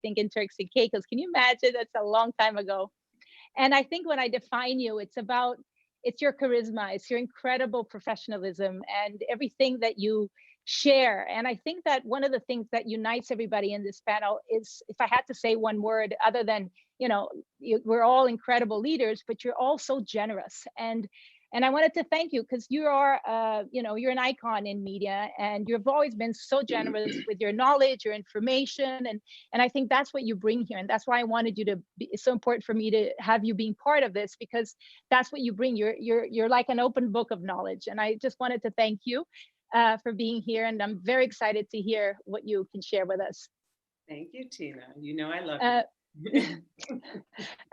think, in Turks and Caicos. Can you imagine? That's a long time ago. And I think when I define you, it's your charisma, it's your incredible professionalism and everything that you share. And I think that one of the things that unites everybody in this panel is, if I had to say one word other than, we're all incredible leaders, but you're all so generous. And I wanted to thank you because you are, you're an icon in media, and you've always been so generous with your knowledge, your information, and I think that's what you bring here, and that's why I wanted you to be. It's so important for me to have you being part of this, because that's what you bring. You're like an open book of knowledge, and I just wanted to thank you for being here, and I'm very excited to hear what you can share with us. Thank you, Tina. You know I love you.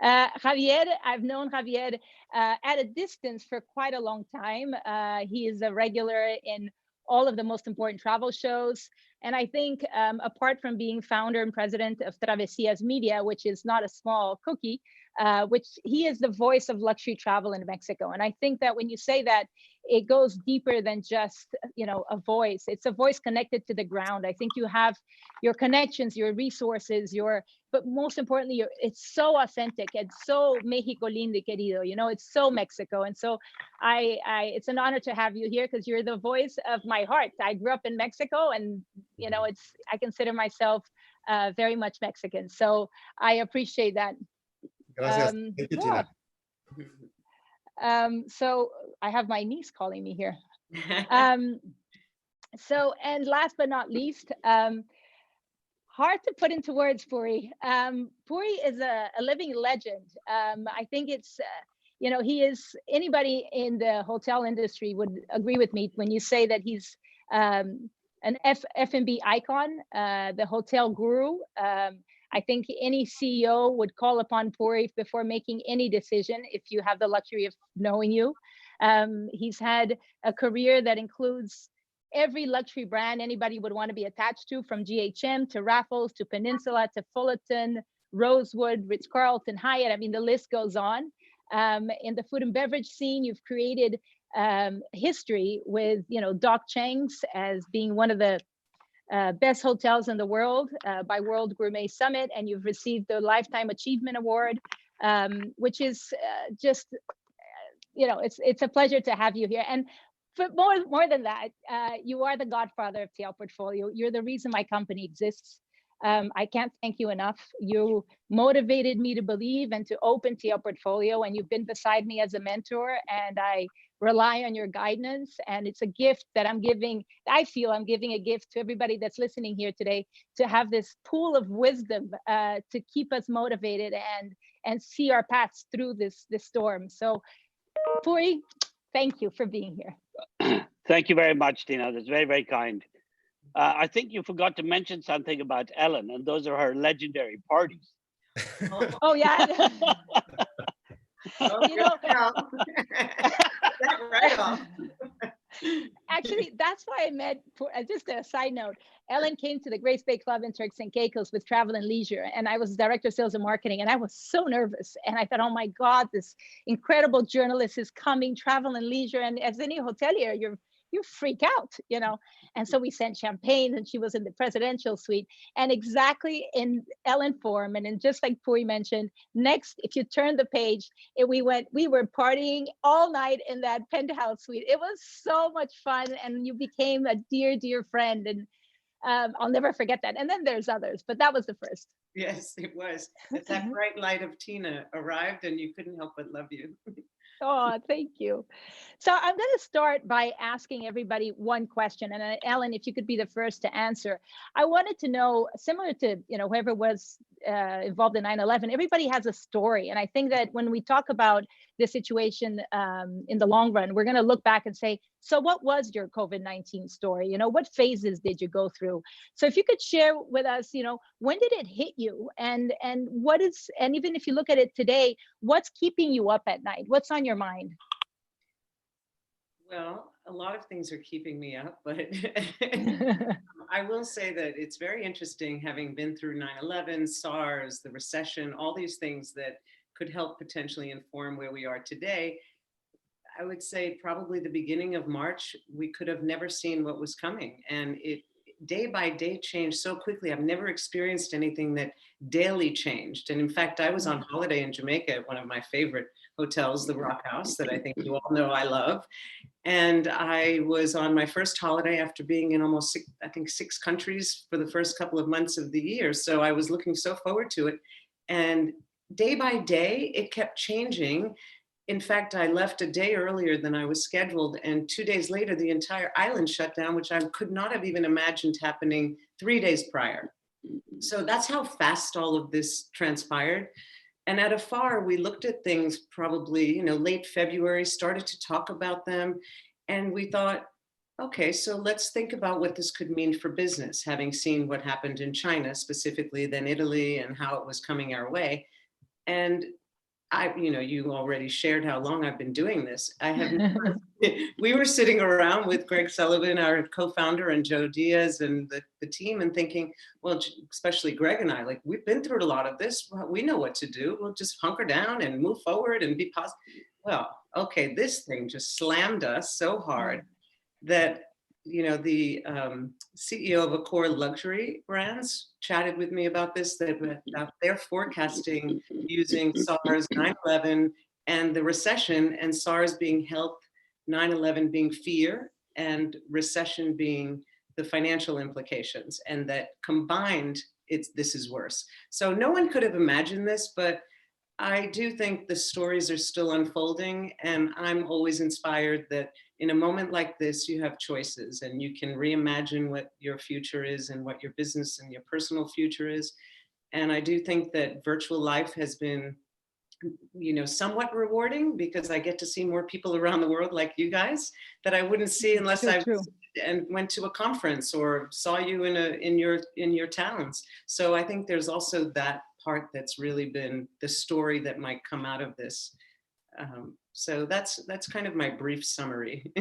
Javier, I've known Javier at a distance for quite a long time. He is a regular in all of the most important travel shows. And I think apart from being founder and president of Travesias Media, which is not a small cookie, which he is the voice of luxury travel in Mexico. And I think that when you say that, it goes deeper than just, a voice. It's a voice connected to the ground. I think you have your connections, your resources, but most importantly, it's so authentic and so Mexico lindo y querido, it's so Mexico. And so it's an honor to have you here because you're the voice of my heart. I grew up in Mexico, and, I consider myself very much Mexican. So I appreciate that. Gracias. Thank you, Tina. So I have my niece calling me here. And last but not least, hard to put into words, Puri. Puri is a living legend. I think it's, he is, anybody in the hotel industry would agree with me when you say that he's an F&B icon, the hotel guru. I think any CEO would call upon Puri before making any decision, if you have the luxury of knowing you. He's had a career that includes every luxury brand anybody would want to be attached to, from GHM to Raffles to Peninsula to Fullerton, Rosewood, Ritz-Carlton, Hyatt. I mean, the list goes on. In the food and beverage scene, you've created history with, Doc Cheng's as being one of the best hotels in the world by World Gourmet Summit, and you've received the Lifetime Achievement Award, which is just, it's a pleasure to have you here. And but more than that, you are the godfather of TL Portfolio. You're the reason my company exists. I can't thank you enough. You motivated me to believe and to open TL Portfolio, and you've been beside me as a mentor, and I rely on your guidance. And it's a gift that I'm giving. I feel I'm giving a gift to everybody that's listening here today, to have this pool of wisdom to keep us motivated and see our paths through this storm. So, Puri, thank you for being here. Thank you very much, Tina. That's very, very kind. I think you forgot to mention something about Ellen, and those are her legendary parties. Oh yeah. Right off. Actually, that's why I met, just a side note, Ellen came to the Grace Bay Club in Turks and Caicos with Travel and Leisure, and I was director of sales and marketing, and I was so nervous. And I thought, oh my God, this incredible journalist is coming, Travel and Leisure. And as any hotelier, you freak out, And so we sent champagne, and she was in the presidential suite. And exactly in Ellen form, and just like Puri mentioned, next, if you turn the page, we were partying all night in that penthouse suite. It was so much fun, and you became a dear, dear friend. And I'll never forget that. And then there's others, but that was the first. Yes, it was. It's that bright light of Tina arrived, and you couldn't help but love you. Oh, thank you. So I'm going to start by asking everybody one question. And Ellen, if you could be the first to answer. I wanted to know, similar to, whoever was involved in 9/11, everybody has a story. And I think that when we talk about this situation in the long run, we're going to look back and say, so what was your COVID-19 story? What phases did you go through? So if you could share with us, when did it hit you? And even if you look at it today, what's keeping you up at night? What's on your mind? Well, a lot of things are keeping me up, but I will say that it's very interesting, having been through 9/11, SARS, the recession, all these things that could help potentially inform where we are today. I would say probably the beginning of March, we could have never seen what was coming. And day by day changed so quickly. I've never experienced anything that daily changed. And in fact, I was on holiday in Jamaica at one of my favorite hotels, the Rock House, that I think you all know I love. And I was on my first holiday after being in almost six countries for the first couple of months of the year. So I was looking so forward to it. And day by day, it kept changing. In fact, I left a day earlier than I was scheduled, and 2 days later, the entire island shut down, which I could not have even imagined happening 3 days prior. So that's how fast all of this transpired. And at AFAR, we looked at things probably, late February, started to talk about them, and we thought, okay, so let's think about what this could mean for business, having seen what happened in China specifically, then Italy, and how it was coming our way. And you already shared how long I've been doing this. We were sitting around with Greg Sullivan, our co-founder, and Joe Diaz and the team, and thinking, well, especially Greg and I, like, we've been through a lot of this. We know what to do. We'll just hunker down and move forward and be positive. Well, okay, this thing just slammed us so hard that the CEO of Accor Luxury Brands chatted with me about this, that they're forecasting using SARS, 9/11, and the recession, and SARS being health, 9/11 being fear, and recession being the financial implications, and that combined, this is worse. So no one could have imagined this, but I do think the stories are still unfolding, and I'm always inspired that in a moment like this, you have choices, and you can reimagine what your future is and what your business and your personal future is. And I do think that virtual life has been, somewhat rewarding, because I get to see more people around the world like you guys that I wouldn't see unless I went to a conference or saw you in your towns. So I think there's also that part that's really been the story that might come out of this. So that's kind of my brief summary.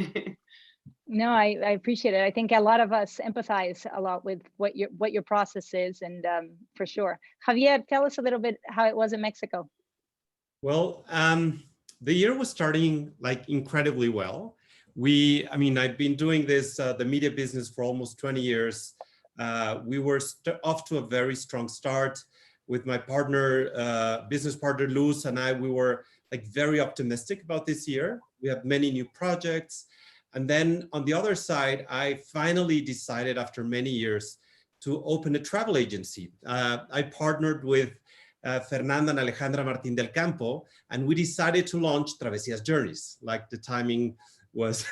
No, I appreciate it. I think a lot of us empathize a lot with what your process is, and for sure. Javier, tell us a little bit how it was in Mexico. Well, the year was starting like incredibly well. I've been doing this, the media business, for almost 20 years. We were off to a very strong start with my partner, business partner, Luz, and I. We were like very optimistic about this year. We have many new projects. And then on the other side, I finally decided after many years to open a travel agency. I partnered with Fernanda and Alejandra Martín del Campo, and we decided to launch Travesías Journeys. Like, the timing was,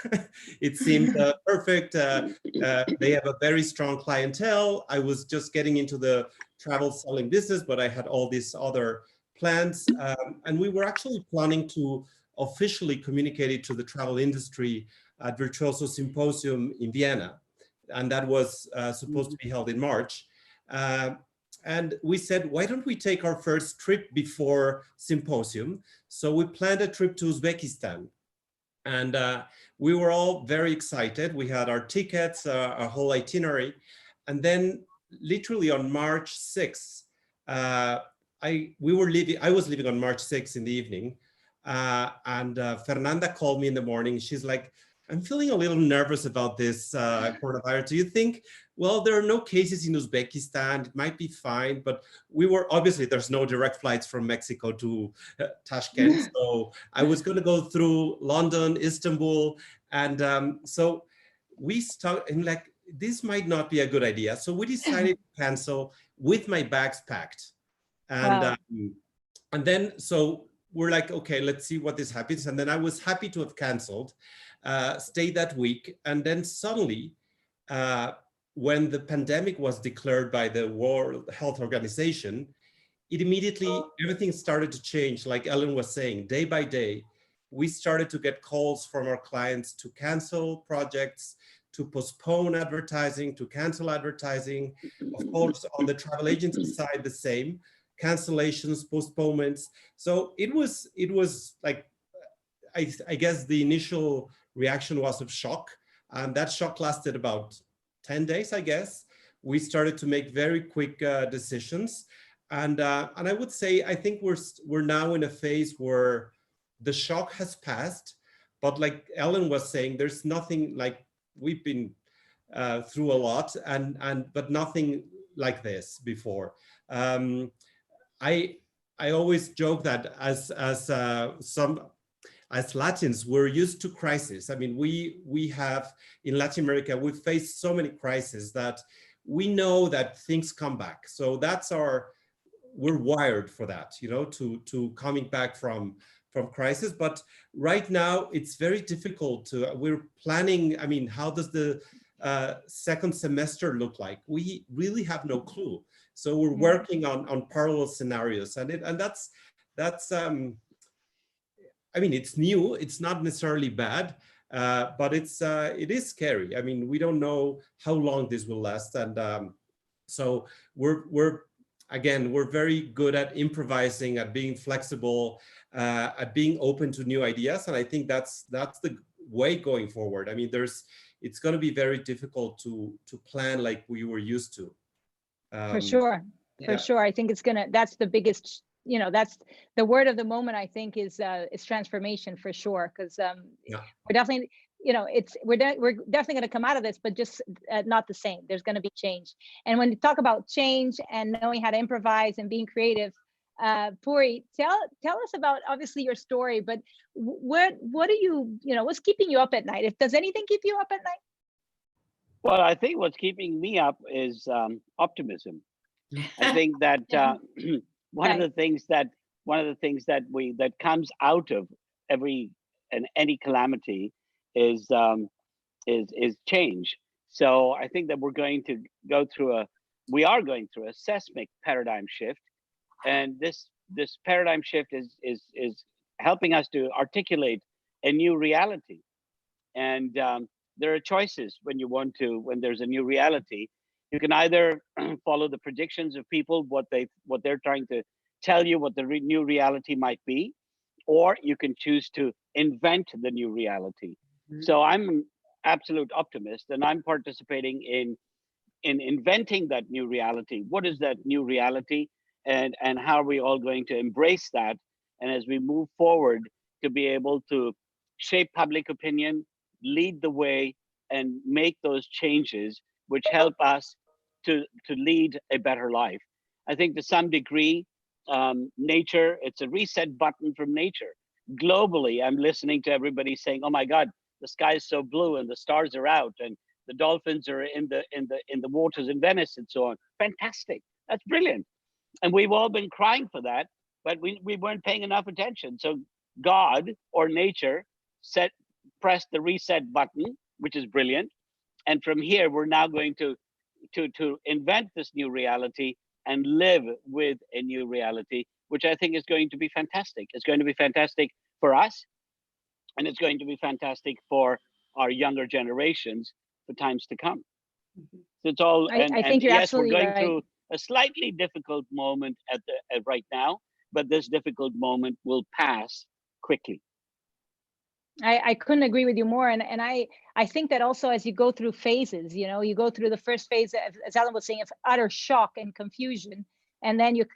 it seemed perfect. They have a very strong clientele. I was just getting into the travel selling business, but I had all these other plans. And we were actually planning to officially communicate it to the travel industry at Virtuoso Symposium in Vienna. And that was supposed to be held in March. And we said, why don't we take our first trip before Symposium? So we planned a trip to Uzbekistan. And we were all very excited. We had our tickets, our whole itinerary. And then literally on March 6th, I was leaving on March 6th in the evening. And Fernanda called me in the morning. She's like, I'm feeling a little nervous about this coronavirus. Do you think, well, there are no cases in Uzbekistan, it might be fine, but obviously there's no direct flights from Mexico to Tashkent. So I was going to go through London, Istanbul. And so we started, and like, this might not be a good idea. So we decided to cancel with my bags packed. And, Wow. And then, so we're like, okay, let's see what this happens. And then I was happy to have canceled. Stayed that week, and then suddenly, when the pandemic was declared by the World Health Organization, everything started to change. Like Ellen was saying, day by day, we started to get calls from our clients to cancel projects, to postpone advertising, to cancel advertising. Of course, on the travel agency side, the same, cancellations, postponements. So it was like, I guess the initial reaction was of shock, and that shock lasted about 10 days, I guess. We started to make very quick decisions, and I would say I think we're now in a phase where the shock has passed, but like Ellen was saying, there's nothing like we've been through a lot, but nothing like this before. I always joke that as Latins, we're used to crisis. I mean, we have in Latin America, we've faced so many crises that we know that things come back. So we're wired for that, you know, to coming back from crisis. But right now it's very difficult we're planning. I mean, how does the second semester look like? We really have no clue. So we're working on parallel scenarios, and that's I mean, it's new. It's not necessarily bad, but it is scary. I mean, we don't know how long this will last, and so we're very good at improvising, at being flexible, at being open to new ideas, and I think that's the way going forward. I mean, it's going to be very difficult to plan like we were used to. For sure. I think that's the biggest, you know, that's the word of the moment, I think, is transformation for sure. Because we're definitely, you know, we're definitely going to come out of this, but just not the same. There's going to be change. And when you talk about change and knowing how to improvise and being creative, Puri, tell us about obviously your story, but what are you know, what's keeping you up at night? Does anything keep you up at night? Well, I think what's keeping me up is optimism. I think that one of the things that comes out of any calamity is change. So I think that we are going through a seismic paradigm shift, and this paradigm shift is helping us to articulate a new reality. And there are choices when there's a new reality. You can either follow the predictions of people, what they're trying to tell you what the new reality might be, or you can choose to invent the new reality. So I'm an absolute optimist, and I'm participating in inventing that new reality. What is that new reality, and how are we all going to embrace that? And as we move forward, to be able to shape public opinion, lead the way, and make those changes which help us to lead a better life. I think to some degree, nature, it's a reset button from nature. Globally, I'm listening to everybody saying, "Oh my God, the sky is so blue and the stars are out and the dolphins are in the waters in Venice and so on." Fantastic, that's brilliant. And we've all been crying for that, but we weren't paying enough attention. So God or nature pressed the reset button, which is brilliant. And from here, we're now going to invent this new reality and live with a new reality, which I think is going to be fantastic. It's going to be fantastic for us, and it's going to be fantastic for our younger generations for times to come. So it's all. I think you're absolutely right. Yes, we're going through a slightly difficult moment right now, but this difficult moment will pass quickly. I couldn't agree with you more. And I think that also as you go through phases, you know, you go through the first phase, as Alan was saying, of utter shock and confusion. And then you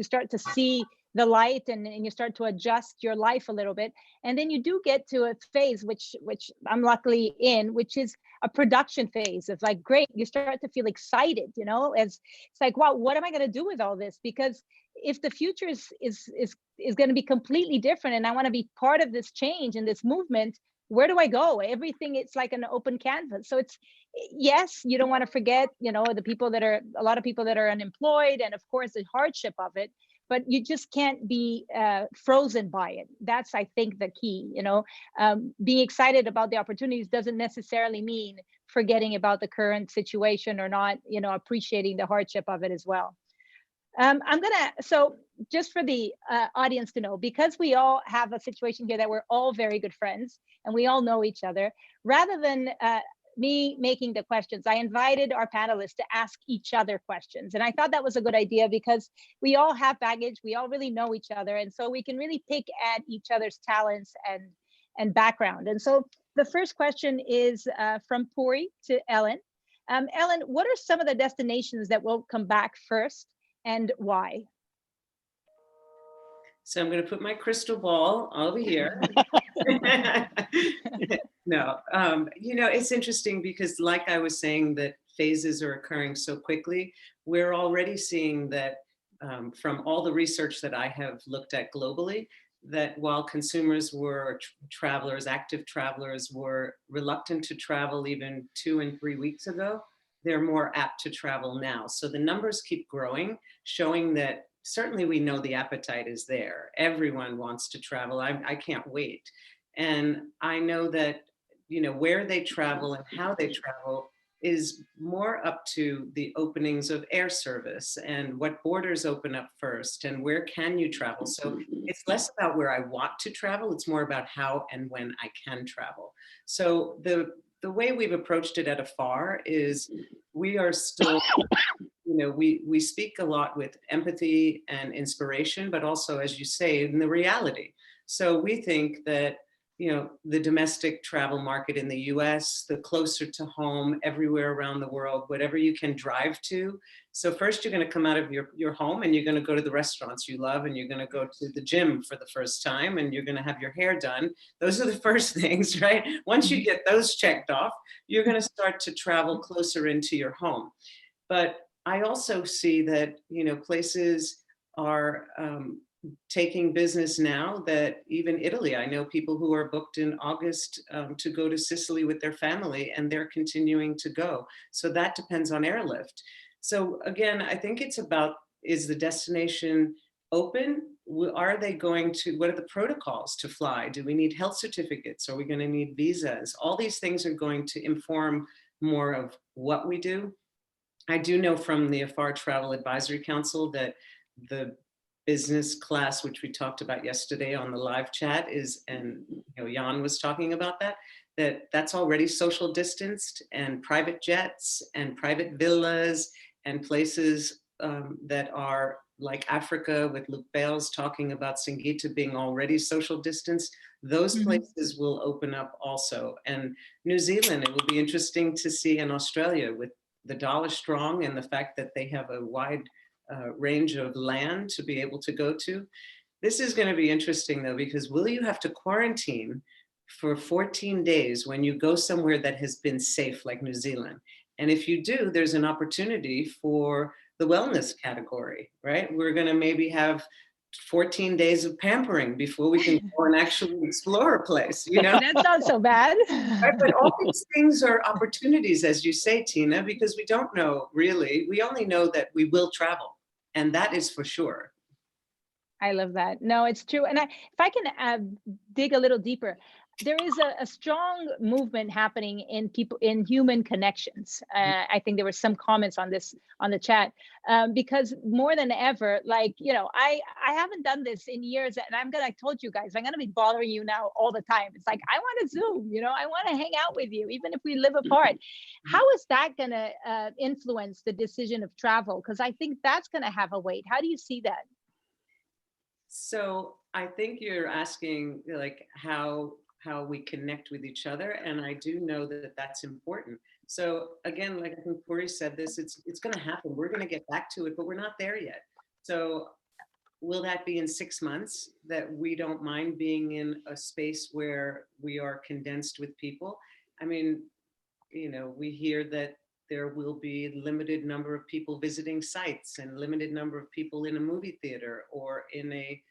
start to see the light and you start to adjust your life a little bit. And then you do get to a phase, which I'm luckily in, which is a production phase of like, great, you start to feel excited, you know, it's like, wow, what am I going to do with all this? Because if the future is going to be completely different and I want to be part of this change and this movement, where do I go? Everything, it's like an open canvas. So it's, yes, you don't want to forget, you know, a lot of people that are unemployed, and of course the hardship of it, but you just can't be frozen by it. That's, I think, the key, you know. Being excited about the opportunities doesn't necessarily mean forgetting about the current situation or not, you know, appreciating the hardship of it as well. So just for the audience to know, because we all have a situation here that we're all very good friends and we all know each other, rather than me making the questions, I invited our panelists to ask each other questions. And I thought that was a good idea because we all have baggage, we all really know each other. And so we can really pick at each other's talents and background. And so the first question is from Puri to Ellen. Ellen, what are some of the destinations that will come back first and why? So I'm going to put my crystal ball over here. No, it's interesting because like I was saying that phases are occurring so quickly. We're already seeing that from all the research that I have looked at globally, that while consumers were travelers, active travelers were reluctant to travel even 2 and 3 weeks ago, they're more apt to travel now. So the numbers keep growing, showing that certainly we know the appetite is there. Everyone wants to travel. I can't wait. And I know that, where they travel and how they travel is more up to the openings of air service and what borders open up first and where can you travel. So it's less about where I want to travel, it's more about how and when I can travel. So the way we've approached it at AFAR is we are still, we speak a lot with empathy and inspiration, but also, as you say, in the reality. So we think that the domestic travel market in the US, the closer to home, everywhere around the world, whatever you can drive to. So first you're going to come out of your home and you're going to go to the restaurants you love, and you're going to go to the gym for the first time, and you're going to have your hair done. Those are the first things, right? Once you get those checked off, you're going to start to travel closer into your home. But I also see that, places are taking business now, that even Italy, I know people who are booked in August to go to Sicily with their family, and they're continuing to go. So that depends on airlift. So again, I think it's about, is the destination open? Are they going to, what are the protocols to fly? Do we need health certificates? Are we going to need visas? All these things are going to inform more of what we do. I do know from the AFAR Travel Advisory Council that the business class, which we talked about yesterday on the live chat, is, and Jan was talking about that's already social distanced, and private jets and private villas and places that are like Africa, with Luke Bales talking about Singita being already social distance. Those places will open up also. And New Zealand, it will be interesting to see, in Australia, with the dollar strong and the fact that they have a wide range of land to be able to go to. This is going to be interesting though, because will you have to quarantine for 14 days when you go somewhere that has been safe, like New Zealand? And if you do, there's an opportunity for the wellness category, right? We're going to maybe have 14 days of pampering before we can go and actually explore a place, That's not so bad. Right, but all these things are opportunities, as you say, Tina, because we don't know really. We only know that we will travel, and that is for sure. I love that. No, it's true. And if I can dig a little deeper, there is a strong movement happening in human connections. I think there were some comments on this on the chat, because more than ever, like, I haven't done this in years, and I told you guys, I'm gonna be bothering you now all the time. It's like, I want to Zoom, I want to hang out with you, even if we live apart. How is that gonna influence the decision of travel? Because I think that's gonna have a weight. How do you see that? So I think you're asking like how we connect with each other, and I do know that that's important. So again, like I think Puri said this, it's going to happen. We're going to get back to it, but we're not there yet. So will that be in 6 months that we don't mind being in a space where we are condensed with people? I mean, we hear that there will be limited number of people visiting sites and limited number of people in a movie theater or in a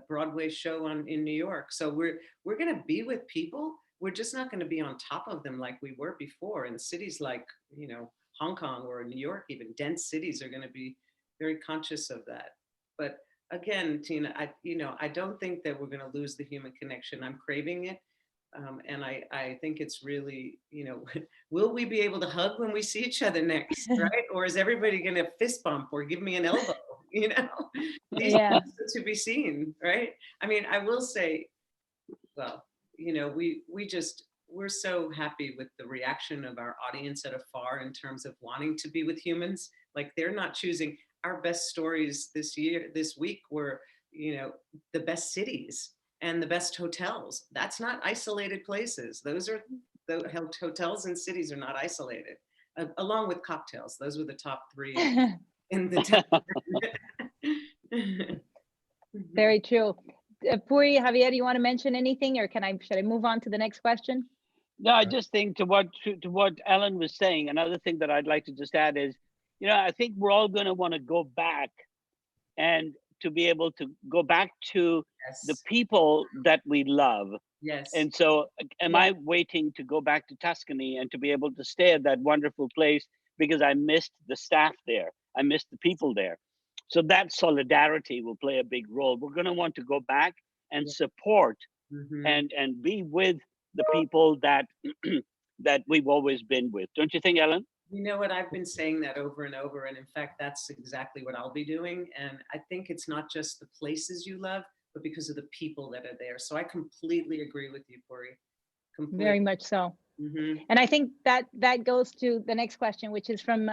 Broadway show in New York. So we're going to be with people. We're just not going to be on top of them like we were before. In cities like, Hong Kong or New York, even dense cities, are going to be very conscious of that. But again, Tina, I don't think that we're going to lose the human connection. I'm craving it. And I think it's really, will we be able to hug when we see each other next, right? Or is everybody going to fist bump or give me an elbow? These Yeah. things are to be seen, right? I mean, I will say, well, we're so happy with the reaction of our audience at AFAR in terms of wanting to be with humans. Like, they're not choosing. Our best stories this week were, the best cities and the best hotels. That's not isolated places. Those are the hotels and cities are not isolated, along with cocktails. Those were the top 3 in the Very true. Puri, Javier, you want to mention anything, or should I move on to the next question? No, I just think to what Ellen was saying, another thing that I'd like to just add is, I think we're all going to want to go back and to be able to go back to the people that we love. Yes. And so am I waiting to go back to Tuscany and to be able to stay at that wonderful place because I missed the staff there. I missed the people there. So that solidarity will play a big role. We're going to want to go back and support and be with the people that that we've always been with. Don't you think, Ellen? You know what, I've been saying that over and over. And in fact, that's exactly what I'll be doing. And I think it's not just the places you love, but because of the people that are there. So I completely agree with you, Puri. Completely. Very much so. And I think that goes to the next question, which is from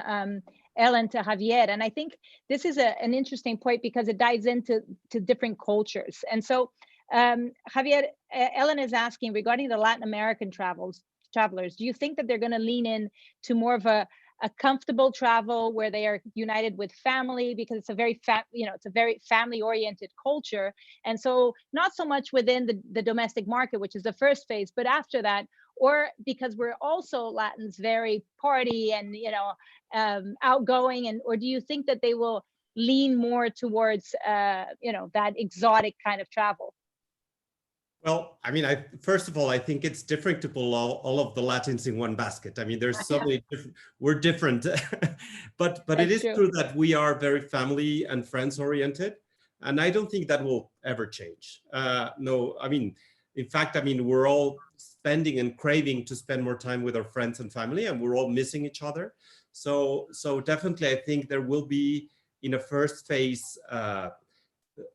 Ellen to Javier. And I think this is an interesting point because it dives into different cultures. And so Javier, Ellen is asking regarding the Latin American travelers, do you think that they're going to lean in to more of a comfortable travel where they are united with family, because it's a very it's a very family oriented culture, and so not so much within the domestic market, which is the first phase, but after that, or because we're also Latins very party and outgoing, and or do you think that they will lean more towards that exotic kind of travel? Well, I mean, first of all, I think it's different to pull all of the Latins in one basket. I mean, there's so many different, we're different, but it is true that we are very family and friends oriented. And I don't think that will ever change. No, I mean, in fact, I mean, we're all spending and craving to spend more time with our friends and family, and we're all missing each other. So definitely, I think there will be in a first phase,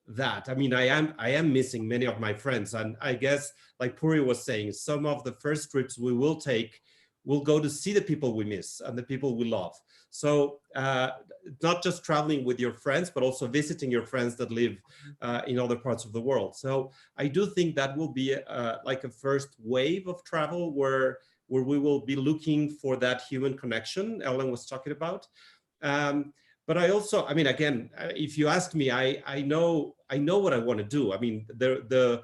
that. I mean, I am missing many of my friends, and I guess, like Puri was saying, some of the first trips we will take will go to see the people we miss and the people we love. So not just traveling with your friends, but also visiting your friends that live in other parts of the world. So I do think that will be like a first wave of travel where we will be looking for that human connection Ellen was talking about. But I also, I mean, again, if you ask me, I know what I want to do. I mean, the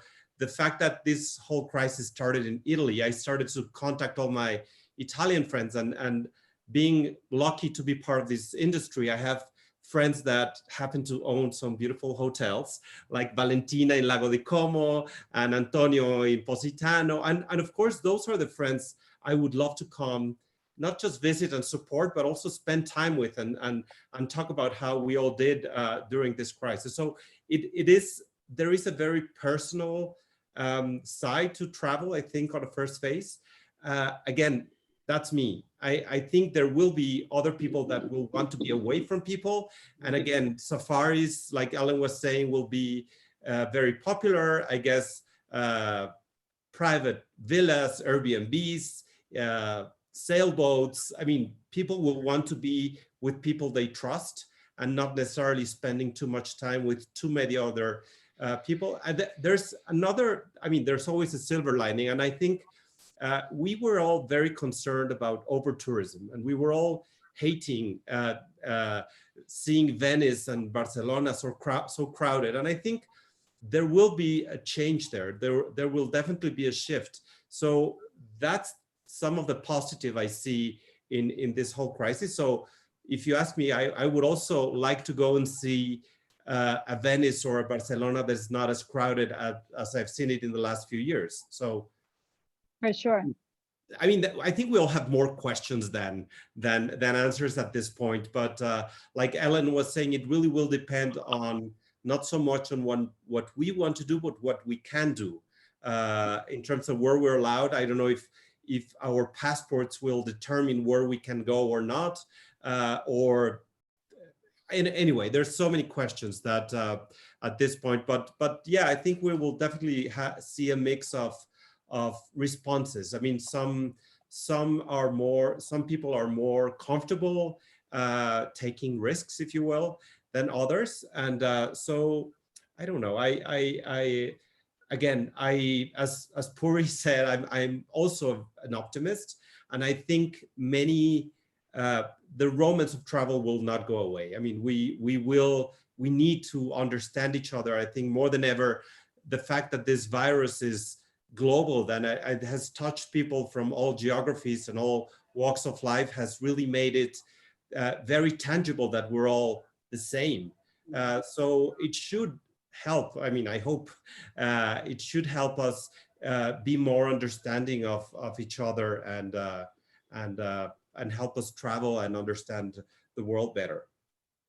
fact that this whole crisis started in Italy, I started to contact all my Italian friends, and being lucky to be part of this industry, I have friends that happen to own some beautiful hotels, like Valentina in Lago di Como and Antonio in Positano. And of course, those are the friends I would love to come, not just visit and support, but also spend time with and talk about how we all did during this crisis. So there is a very personal side to travel, I think, on the first phase. Again, that's me. I think there will be other people that will want to be away from people. And again, safaris, like Ellen was saying, will be very popular. I guess private villas, Airbnbs, sailboats. I mean, people will want to be with people they trust and not necessarily spending too much time with too many other people. And there's another, I mean, there's always a silver lining. And I think we were all very concerned about over-tourism, and we were all hating seeing Venice and Barcelona so crowded. And I think there will be a change there. There will definitely be a shift. So that's some of the positive I see in this whole crisis. So if you ask me, I would also like to go and see a Venice or a Barcelona that's not as crowded as I've seen it in the last few years. So for sure. I mean, I think we'll have more questions than answers at this point. But like Ellen was saying, it really will depend on not so much on what we want to do, but what we can do in terms of where we're allowed. I don't know if our passports will determine where we can go or not, anyway, there's so many questions that at this point. But yeah, I think we will definitely see a mix of responses. I mean, some people are more comfortable taking risks, if you will, than others. And so I don't know. Again, as Puri said, I'm also an optimist, and I think many the romance of travel will not go away. I mean, we need to understand each other. I think more than ever, the fact that this virus is global, then it has touched people from all geographies and all walks of life, has really made it very tangible that we're all the same. So it should help. I mean, I hope it should help us be more understanding of each other and help us travel and understand the world better.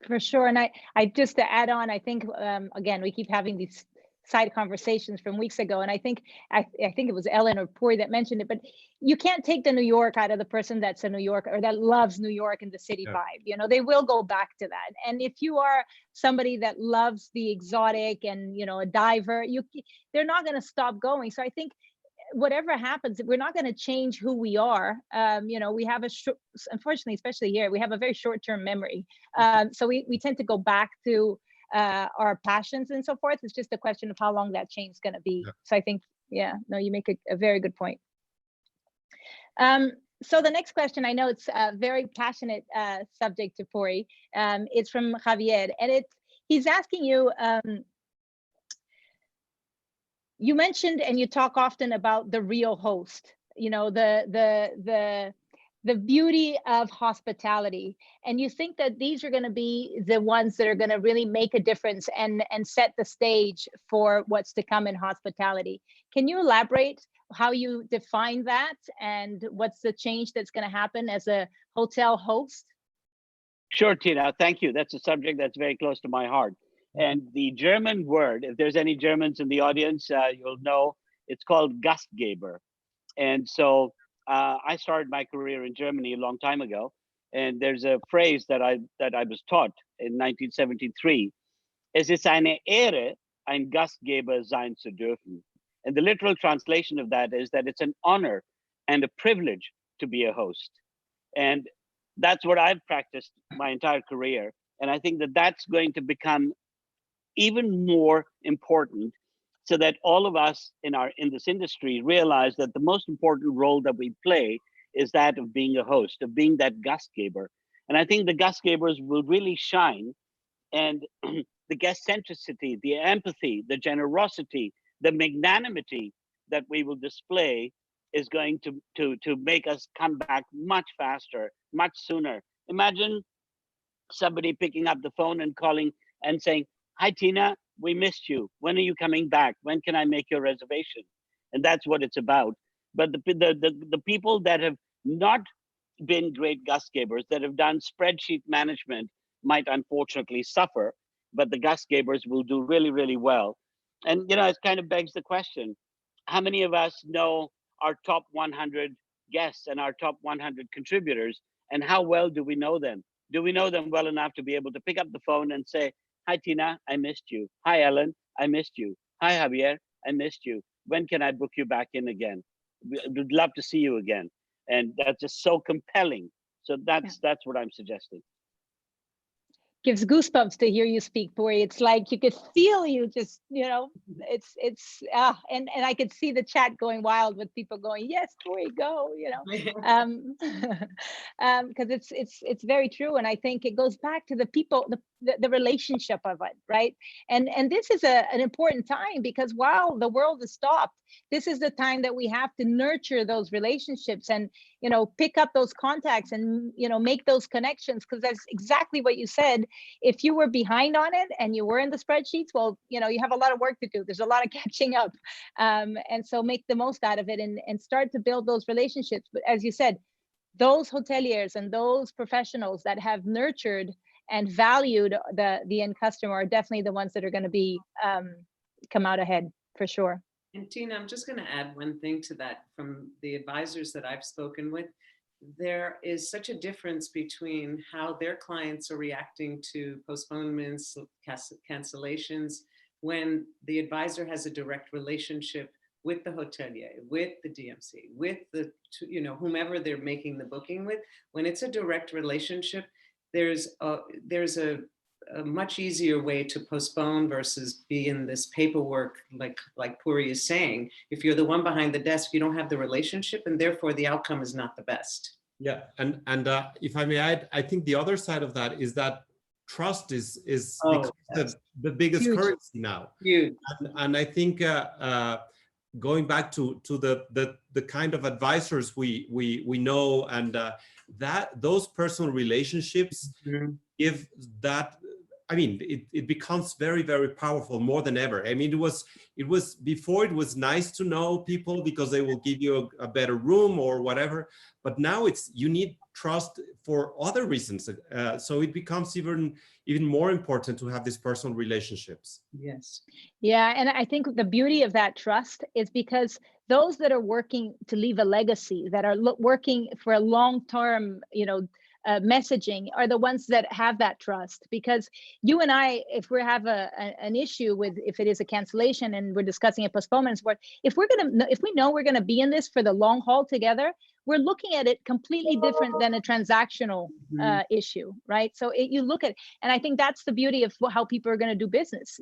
For sure. And I just to add on, I think, again, we keep having these side conversations from weeks ago. And I think it was Ellen or Puri that mentioned it, but you can't take the New York out of the person that's a New Yorker or that loves New York and the city vibe. You know, they will go back to that. And if you are somebody that loves the exotic and, you know, a diver, they're not going to stop going. So I think whatever happens, we're not going to change who we are. You know, we have unfortunately, especially here, we have a very short-term memory. So we tend to go back to our passions and so forth. It's just a question of how long that change is going to be. So I think, yeah, no, you make a very good point. So the next question, I know it's a very passionate subject to Puri. It's from Javier, and he's asking you, you mentioned and you talk often about the real host, you know, the beauty of hospitality, and you think that these are going to be the ones that are going to really make a difference and set the stage for what's to come in hospitality. Can you elaborate how you define that and what's the change that's going to happen as a hotel host? Sure, Tina, thank you. That's a subject that's very close to my heart. And the German word, if there's any Germans in the audience, you'll know it's called Gastgeber. And so I started my career in Germany a long time ago, and there's a phrase that I was taught in 1973. Es ist eine Ehre, ein Gastgeber sein zu dürfen. And the literal translation of that is that it's an honor and a privilege to be a host. And that's what I've practiced my entire career. And I think that that's going to become even more important, so that all of us in this industry realize that the most important role that we play is that of being a host, of being that Gastgeber. And I think the Gastgebers will really shine, and the guest centricity, the empathy, the generosity, the magnanimity that we will display is going to make us come back much faster, much sooner. Imagine somebody picking up the phone and calling and saying, "Hi, Tina, we missed you. When are you coming back? When can I make your reservation?" And that's what it's about. But the people that have not been great Gastgebers, that have done spreadsheet management, might unfortunately suffer, but the Gastgebers will do really, really well. And, you know, it kind of begs the question, how many of us know our top 100 guests and our top 100 contributors, and how well do we know them? Do we know them well enough to be able to pick up the phone and say, "Hi, Tina, I missed you. Hi, Ellen, I missed you. Hi, Javier, I missed you. When can I book you back in again? We'd love to see you again." And that's just so compelling. So that's what I'm suggesting. Gives goosebumps to hear you speak, Puri. It's like you could feel you just, you know, and I could see the chat going wild with people going, "Yes, Puri, go," you know, because it's very true. And I think it goes back to the people, the relationship of it, right? And this is an important time, because while the world is stopped, this is the time that we have to nurture those relationships and, you know, pick up those contacts and, you know, make those connections, because that's exactly what you said. If you were behind on it and you were in the spreadsheets, well, you know, you have a lot of work to do. There's a lot of catching up. And so make the most out of it and start to build those relationships. But as you said, those hoteliers and those professionals that have nurtured and valued the end customer are definitely the ones that are going to be come out ahead for sure. And Tina, I'm just going to add one thing to that. From the advisors that I've spoken with, there is such a difference between how their clients are reacting to postponements, cancellations, when the advisor has a direct relationship with the hotelier, with the DMC, with the, you know, whomever they're making the booking with. When it's a direct relationship, there's a much easier way to postpone versus be in this paperwork, like Puri is saying. If you're the one behind the desk, you don't have the relationship, and therefore the outcome is not the best. Yeah, and if I may add, I think the other side of that is that trust is Oh, the biggest Huge. currency now. huge. And I think going back to the kind of advisors we know, and that those personal relationships Mhm. give that. I mean, it becomes very, very powerful more than ever. I mean, it was before, it was nice to know people because they will give you a better room or whatever. But now you need trust for other reasons. So it becomes even more important to have these personal relationships. Yes. Yeah, and I think the beauty of that trust is because those that are working to leave a legacy, that are working for a long-term, messaging, are the ones that have that trust. Because you and I, if we have an issue with, if it is a cancellation and we're discussing a postponement, if we know we're gonna be in this for the long haul together, we're looking at it completely different than a transactional issue, right? So you look at, and I think that's the beauty of how people are going to do business.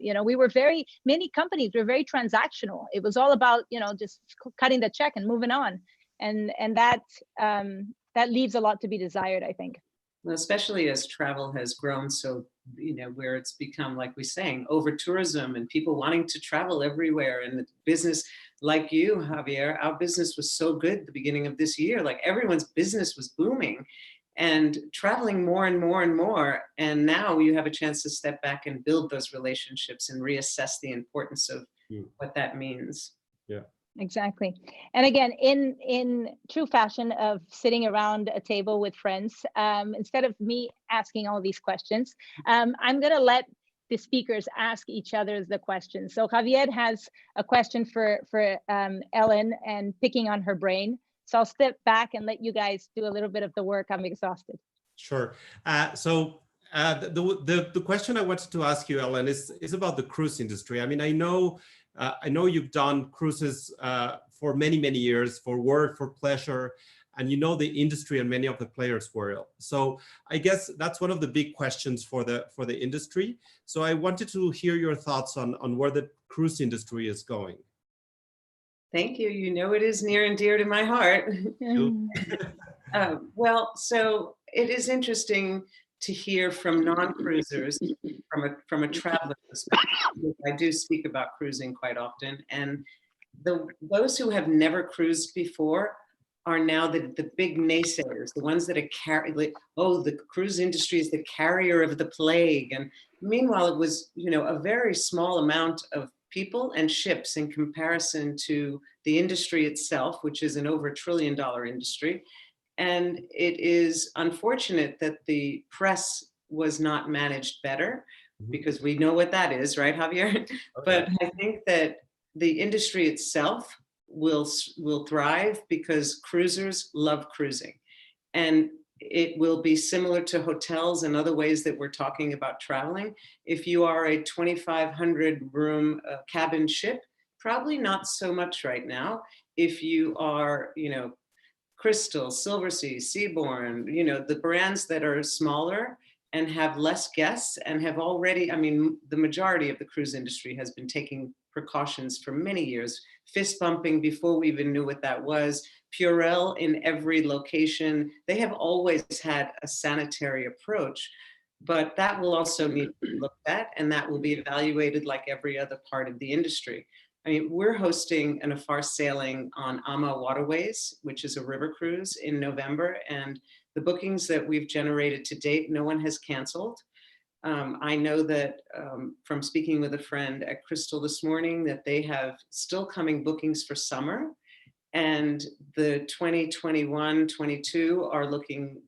Many companies were very transactional. It was all about, just cutting the check and moving on. And that leaves a lot to be desired, I think. Well, especially as travel has grown so, where it's become, like we're saying, over tourism and people wanting to travel everywhere, and the business, like you, Javier, our business was so good at the beginning of this year, like everyone's business was booming and traveling more and more and more. And now you have a chance to step back and build those relationships and reassess the importance of what that means. Yeah. Exactly. And again, in true fashion of sitting around a table with friends, instead of me asking all these questions, I'm going to let the speakers ask each other the questions. So Javier has a question for Ellen, and picking on her brain. So I'll step back and let you guys do a little bit of the work. I'm exhausted. Sure. The question I wanted to ask you, Ellen, is about the cruise industry. I mean, I know you've done cruises for many, many years, for work, for pleasure, and you know the industry and many of the players well. So I guess that's one of the big questions for the industry. So I wanted to hear your thoughts on where the cruise industry is going. Thank you. You know, it is near and dear to my heart. Well, so it is interesting to hear from non-cruisers, from a traveler perspective. I do speak about cruising quite often, and those who have never cruised before are now the big naysayers, the ones that are the cruise industry is the carrier of the plague. And meanwhile, it was, a very small amount of people and ships in comparison to the industry itself, which is an over $1 trillion industry. And it is unfortunate that the press was not managed better, because we know what that is, right, Javier? Okay. But I think that the industry itself will thrive because cruisers love cruising. And it will be similar to hotels and other ways that we're talking about traveling. If you are a 2,500 room cabin ship, probably not so much right now. If you are, Crystal, Silversea, Seabourn, the brands that are smaller and have less guests and have already, the majority of the cruise industry has been taking precautions for many years, fist bumping before we even knew what that was, Purell in every location. They have always had a sanitary approach, but that will also need to be looked at, and that will be evaluated like every other part of the industry. We're hosting an AFAR sailing on Ama Waterways, which is a river cruise, in November. And the bookings that we've generated to date, no one has canceled. I know that from speaking with a friend at Crystal this morning, that they have still coming bookings for summer. And the 2021-22 are looking,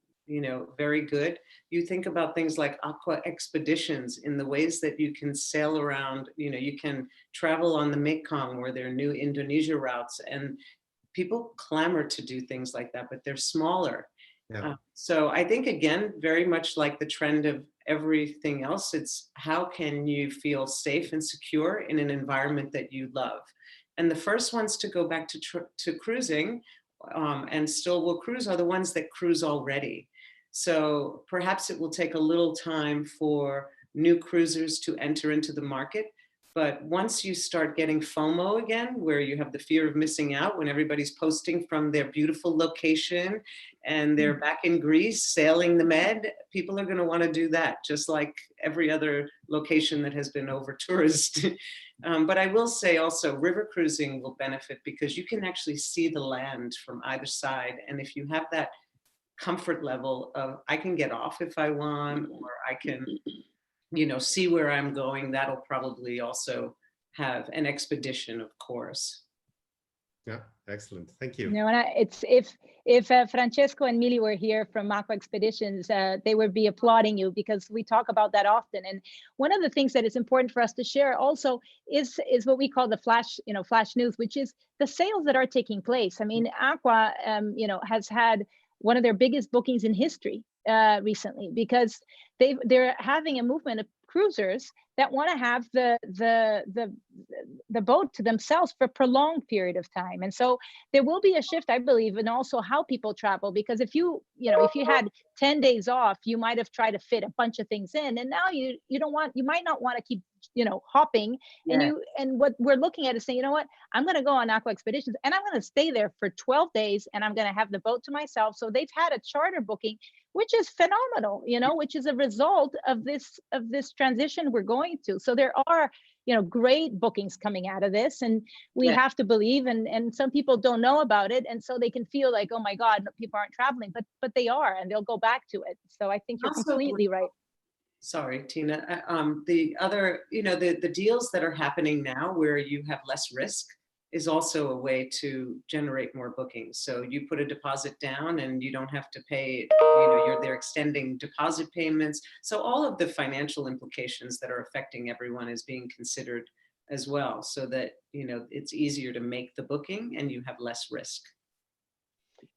very good. You think about things like aqua expeditions, in the ways that you can sail around, you can travel on the Mekong, where there are new Indonesia routes, and people clamor to do things like that, but they're smaller. Yeah. So I think, again, very much like the trend of everything else, it's how can you feel safe and secure in an environment that you love? And the first ones to go back to cruising and still will cruise are the ones that cruise already. So perhaps it will take a little time for new cruisers to enter into the market, But once you start getting FOMO again, where you have the fear of missing out when everybody's posting from their beautiful location and they're back in Greece sailing the Med, people are going to want to do that, just like every other location that has been over tourist. But I will say also river cruising will benefit because you can actually see the land from either side. And if you have that comfort level of I can get off if I want, or I can, you know, see where I'm going, that'll probably also have an expedition, of course. Yeah, excellent. Thank you. You know, and if Francesco and Mili were here from Aqua Expeditions, they would be applauding you because we talk about that often. And one of the things that is important for us to share also is what we call the flash news, which is the sales that are taking place. I mean, Aqua, you know, has had one of their biggest bookings in history recently because they're having a movement of cruisers that want to have the boat to themselves for a prolonged period of time. And so there will be a shift, I believe, in also how people travel, because if you had 10 days off, you might have tried to fit a bunch of things in, and now you might not want to keep, you know, hopping. Yeah. And what we're looking at is saying, you know what, I'm going to go on Aqua Expeditions and I'm going to stay there for 12 days and I'm going to have the boat to myself. So they've had a charter booking, which is phenomenal, you know, which is a result of this transition we're going to. So there are, you know, great bookings coming out of this, and we have to believe, and some people don't know about it, and so they can feel like, oh my God, people aren't traveling, but they are, and they'll go back to it. So I think you're Also, completely right. Sorry, Tina. The other, you know, the deals that are happening now where you have less risk is also a way to generate more bookings. So you put a deposit down and you don't have to pay, you know, they're extending deposit payments. So all of the financial implications that are affecting everyone is being considered as well, so that, you know, it's easier to make the booking and you have less risk.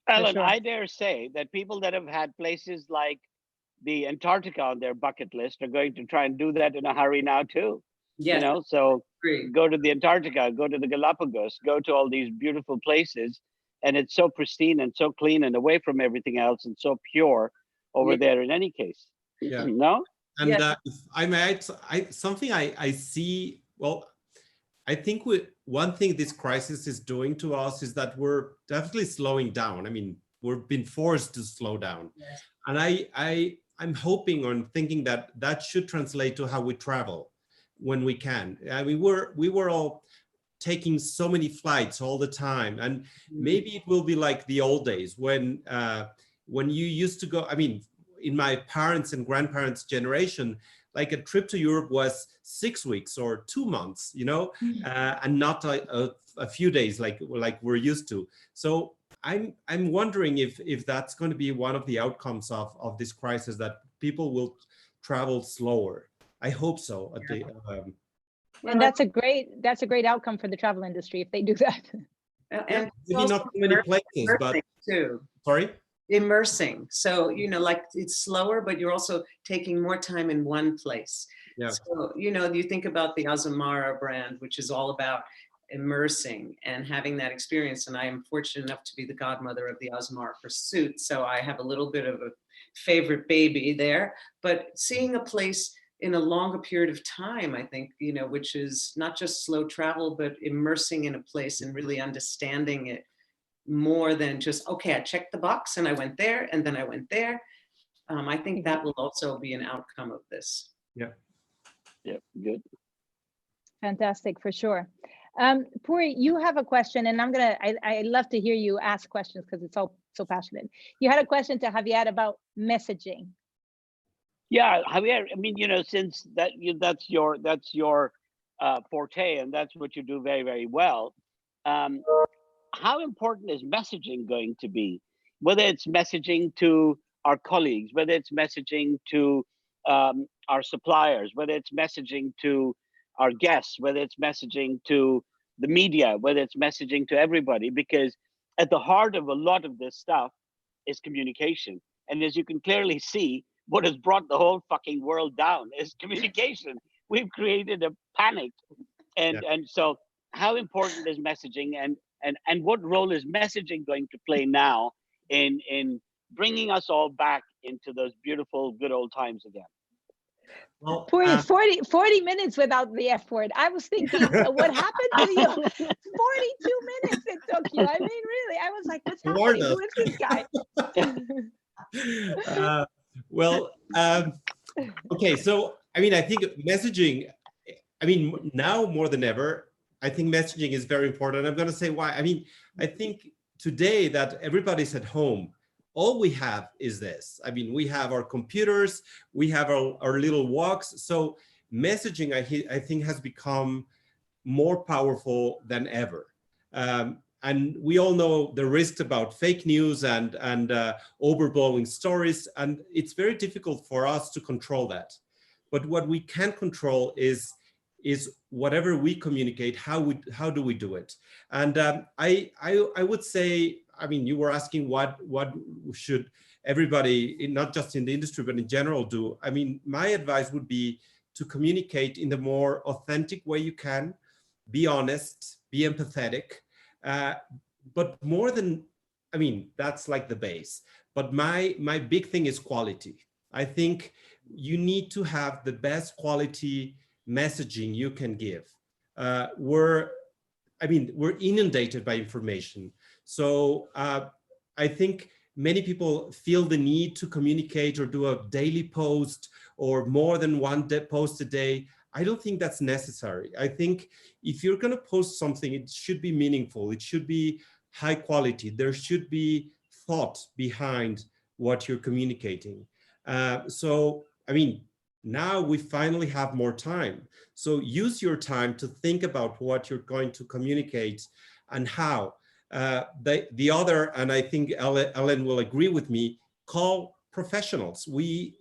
Ellen, sure. I dare say that people that have had places like the Antarctica on their bucket list are going to try and do that in a hurry now too. Yes, You know, so agree. go to the Antarctica, go to the Galapagos, go to all these beautiful places, and it's so pristine and so clean and away from everything else and so pure over there in any case. Yeah. No? And Yes. if I may add, something I see, well, I think one thing this crisis is doing to us is that we're definitely slowing down. I mean, we've been forced to slow down. Yes. And I'm hoping or thinking that that should translate to how we travel when we can. I mean, we were all taking so many flights all the time, and maybe it will be like the old days when you used to go. I mean, in my parents' and grandparents' generation, like a trip to Europe was 6 weeks or 2 months, you know, and not a few days like we're used to. So I'm wondering if that's going to be one of the outcomes of this crisis, that people will travel slower. I hope so. And that's a great outcome for the travel industry if they do that. And maybe not too many places, but too. sorry. Immersing. So, you know, like it's slower, but you're also taking more time in one place. Yeah. So, you know, you think about the Azamara brand, which is all about immersing and having that experience. And I am fortunate enough to be the godmother of the Azamara Pursuit. So I have a little bit of a favorite baby there, but seeing a place in a longer period of time, I think, you know, which is not just slow travel, but immersing in a place and really understanding it more than just, okay, I checked the box and I went there and then I went there. I think that will also be an outcome of this. Yeah. Yeah, good. Fantastic, for sure. Puri, you have a question, and I love to hear you ask questions because it's all so passionate. You had a question to Javier about messaging. Yeah, Javier, I mean, you know, since that's your forte, and that's what you do very, very well. How important is messaging going to be? Whether it's messaging to our colleagues, whether it's messaging to our suppliers, whether it's messaging to our guests, whether it's messaging to the media, whether it's messaging to everybody, because at the heart of a lot of this stuff is communication. And as you can clearly see, what has brought the whole fucking world down is communication. We've created a panic. And so how important is messaging, and what role is messaging going to play now in bringing us all back into those beautiful, good old times again? Well, Puri, 40 minutes without the F word. I was thinking, what happened to you? 42 minutes it took you. I mean, really, I was like, what's happening? Who is this guy? well, okay. So, I mean, I think messaging, I mean, now more than ever, I think messaging is very important. I'm going to say why. I mean, I think today that everybody's at home, all we have is this. I mean, we have our computers, we have our little walks. So messaging, I think, has become more powerful than ever. And we all know the risks about fake news and overblowing stories. And it's very difficult for us to control that. But what we can control is whatever we communicate, how do we do it? And I would say, I mean, you were asking what should everybody, not just in the industry, but in general do. I mean, my advice would be to communicate in the more authentic way you can, be honest, be empathetic, but more than, I mean, that's like the base. But my big thing is quality. I think you need to have the best quality messaging you can give. We're inundated by information. So I think many people feel the need to communicate or do a daily post or more than one post a day. I don't think that's necessary. I think if you're going to post something, it should be meaningful. It should be high quality. There should be thought behind what you're communicating. So, I mean, now we finally have more time. So use your time to think about what you're going to communicate and how. The other, and I think Ellen will agree with me, call professionals. We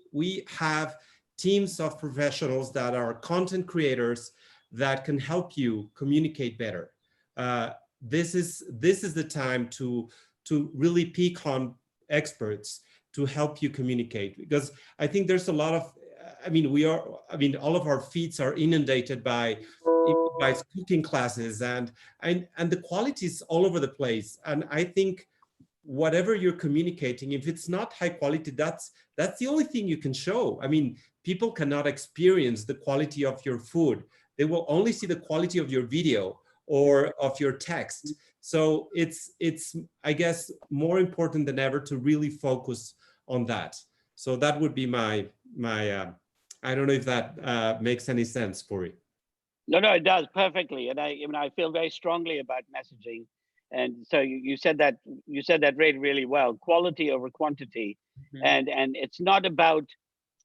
have teams of professionals that are content creators that can help you communicate better. This is the time to really pick on experts to help you communicate, because I think there's a lot of, I mean, all of our feeds are inundated by cooking classes and the quality is all over the place. And I think whatever you're communicating, if it's not high quality, that's the only thing you can show. I mean, people cannot experience the quality of your food. They will only see the quality of your video or of your text. So it's I guess, more important than ever to really focus on that. So that would be my I don't know if that makes any sense, Puri. No, it does perfectly. And I feel very strongly about messaging. And so you said that really well, quality over quantity. Mm-hmm. And it's not about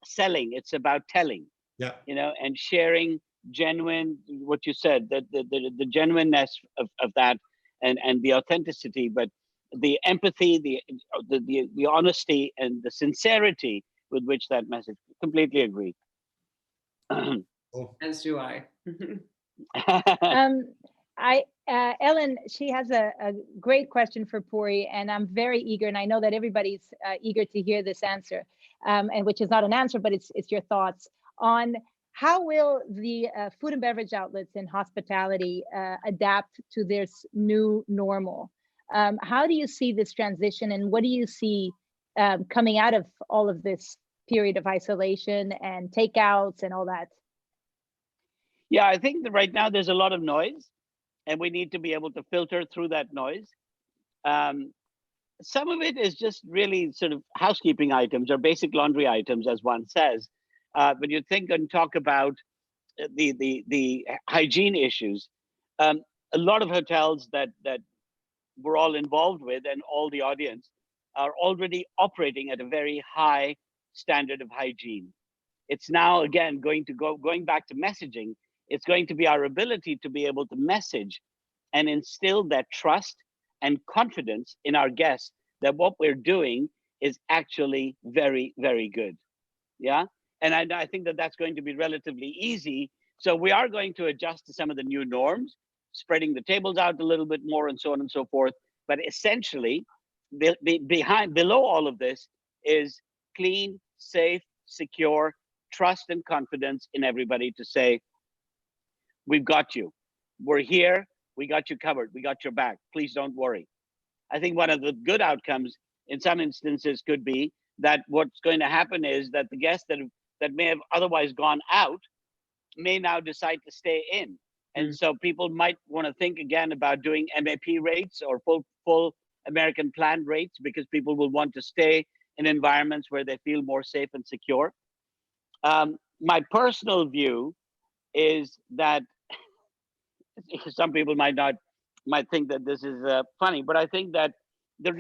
selling, it's about telling. Yeah. You know, and sharing genuine, what you said, the genuineness of that and the authenticity, but the empathy, the honesty and the sincerity with which that message, completely agree. As do I. Ellen, she has a great question for Puri, and I'm very eager, and I know that everybody's eager to hear this answer, and which is not an answer, but it's your thoughts on how will the food and beverage outlets in hospitality adapt to this new normal? How do you see this transition, and what do you see coming out of all of this period of isolation and takeouts and all that? Yeah, I think that right now there's a lot of noise, and we need to be able to filter through that noise. Some of it is just really sort of housekeeping items or basic laundry items, as one says. But you think and talk about the hygiene issues. A lot of hotels that we're all involved with, and all the audience, are already operating at a very high standard of hygiene. It's now, again, going back to messaging. It's going to be our ability to be able to message and instill that trust and confidence in our guests that what we're doing is actually very, very good. Yeah. And I think that that's going to be relatively easy. So we are going to adjust to some of the new norms, spreading the tables out a little bit more and so on and so forth. But essentially, below all of this is clean, safe, secure, trust and confidence in everybody to say, we've got you. We're here. We got you covered. We got your back. Please don't worry. I think one of the good outcomes in some instances could be that what's going to happen is that the guests that have that may have otherwise gone out may now decide to stay in. And so people might want to think again about doing MAP rates or full American plan rates, because people will want to stay in environments where they feel more safe and secure. My personal view is that some people might think that this is funny, but I think that the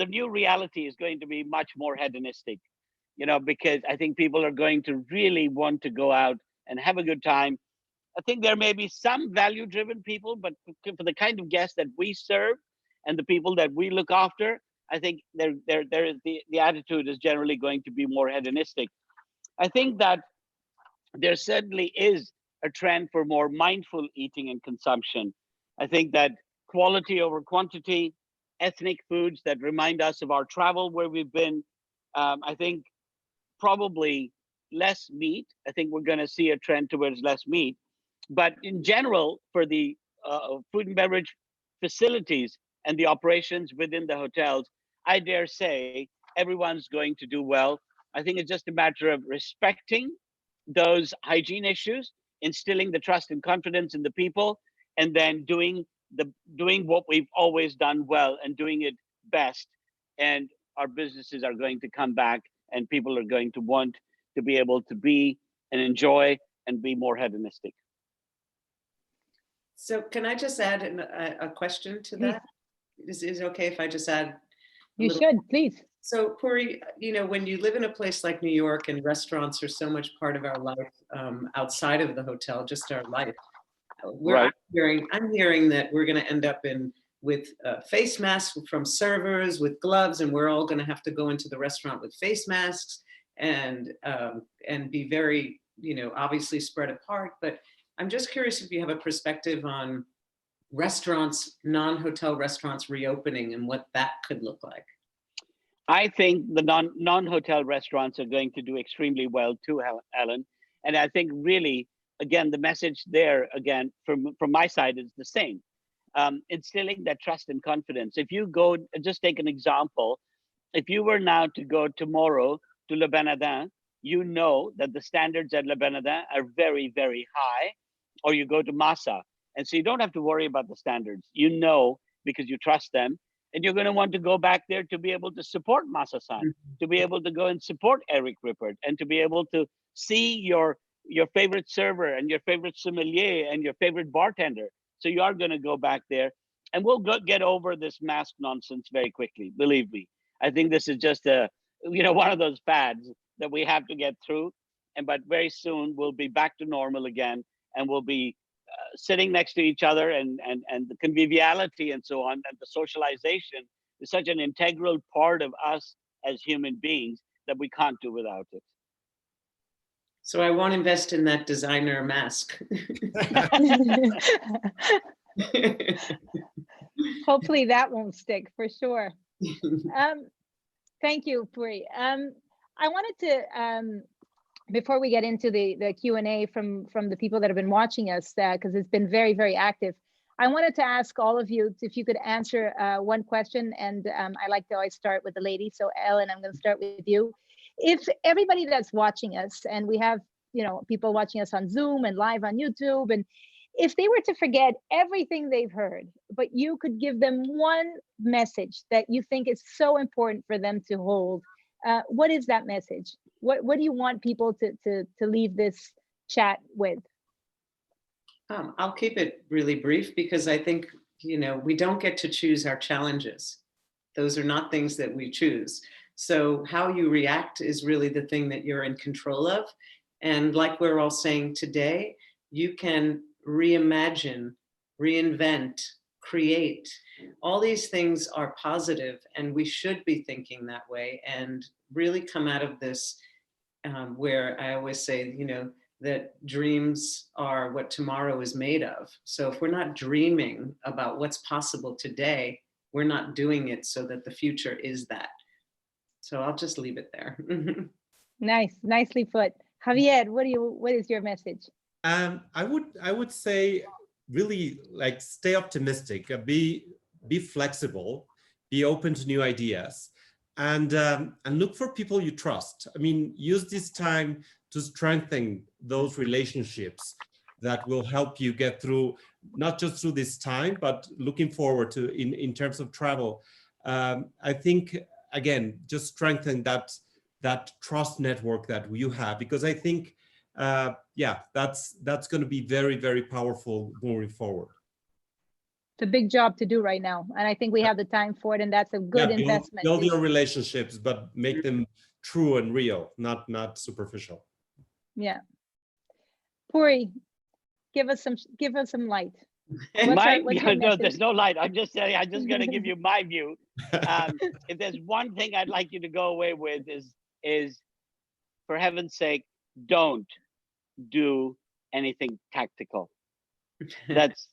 new reality is going to be much more hedonistic, because I think people are going to really want to go out and have a good time. I think there may be some value-driven people, but for the kind of guests that we serve and the people that we look after, I think the attitude is generally going to be more hedonistic. I think that there certainly is a trend for more mindful eating and consumption. I think that quality over quantity, ethnic foods that remind us of our travel where we've been, I think probably less meat. I think we're going to see a trend towards less meat. But in general, for the food and beverage facilities and the operations within the hotels, I dare say everyone's going to do well. I think it's just a matter of respecting those hygiene issues, instilling the trust and confidence in the people, and then doing what we've always done well and doing it best. And our businesses are going to come back, and people are going to want to be able to be and enjoy and be more hedonistic. So can I just add a question to that? Is it okay if I just add? You should, please. So Puri, when you live in a place like New York and restaurants are so much part of our life outside of the hotel, just our life, Right. I'm hearing that we're going to end up with face masks from servers, with gloves, and we're all going to have to go into the restaurant with face masks and be very, obviously spread apart. But I'm just curious if you have a perspective on restaurants, non-hotel restaurants reopening and what that could look like. I think the non-hotel restaurants are going to do extremely well too, Ellen. And I think really, again, the message there, again, from my side is the same. Instilling that trust and confidence. If you go, just take an example, if you were now to go tomorrow to Le Benedin, you know that the standards at Le Benedin are very, very high, or you go to Massa. And so you don't have to worry about the standards, because you trust them. And you're going to want to go back there to be able to support Massa-san, to be able to go and support Eric Rippert, and to be able to see your favorite server and your favorite sommelier and your favorite bartender. So you are going to go back there, and we'll get over this mask nonsense very quickly. Believe me. I think this is just one of those fads that we have to get through. But very soon we'll be back to normal again, and we'll be sitting next to each other, and the conviviality and so on, and the socialization is such an integral part of us as human beings that we can't do without it. So I won't invest in that designer mask. Hopefully that won't stick for sure. Thank you, Puri. I wanted to, before we get into the Q&A from the people that have been watching us, because it's been very, very active, I wanted to ask all of you if you could answer one question, and I like to always start with the lady. So Ellen, I'm going to start with you. If everybody that's watching us, and we have people watching us on Zoom and live on YouTube, and if they were to forget everything they've heard, but you could give them one message that you think is so important for them to hold, what is that message? What do you want people to leave this chat with? I'll keep it really brief, because I think, we don't get to choose our challenges. Those are not things that we choose. So how you react is really the thing that you're in control of. And like we're all saying today, you can reimagine, reinvent, create. All these things are positive, and we should be thinking that way and really come out of this where I always say, that dreams are what tomorrow is made of. So if we're not dreaming about what's possible today, we're not doing it so that the future is that. So I'll just leave it there. Nice, nicely put. Javier, what is your message? I would say really stay optimistic, be flexible, be open to new ideas. and look for people you trust. I mean, use this time to strengthen those relationships that will help you get through, not just through this time, but looking forward to in terms of travel. I think, again, just strengthen that trust network that you have, because I think, yeah, that's going to be very, very powerful moving forward. It's a big job to do right now, and I think we have the time for it, and that's a good investment. Build your relationships, but make them true and real, not superficial. Yeah. Puri, give us some light. No, there's no light. I'm just going to give you my view. If there's one thing I'd like you to go away with is, for heaven's sake, don't do anything tactical. That's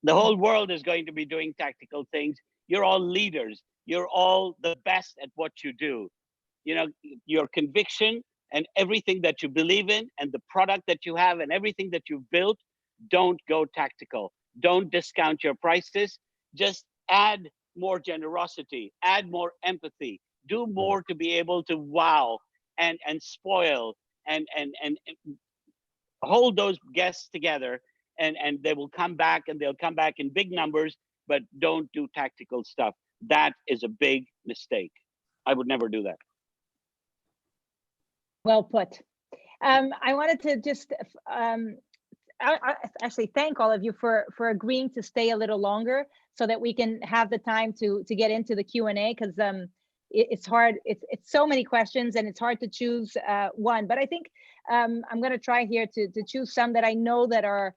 the whole world is going to be doing tactical things. You're all leaders. You're all the best at what you do. You know, your conviction and everything that you believe in and the product that you have and everything that you've built, don't go tactical. Don't discount your prices. Just add more generosity, add more empathy, do more to be able to wow and spoil and hold those guests together, and they will come back, and they'll come back in big numbers, but don't do tactical stuff. That is a big mistake. I would never do that. Well put. I wanted to just actually thank all of you for agreeing to stay a little longer so that we can have the time to get into the Q&A, because it's hard. It's so many questions, and it's hard to choose one. But I think I'm going to try here to choose some that I know that are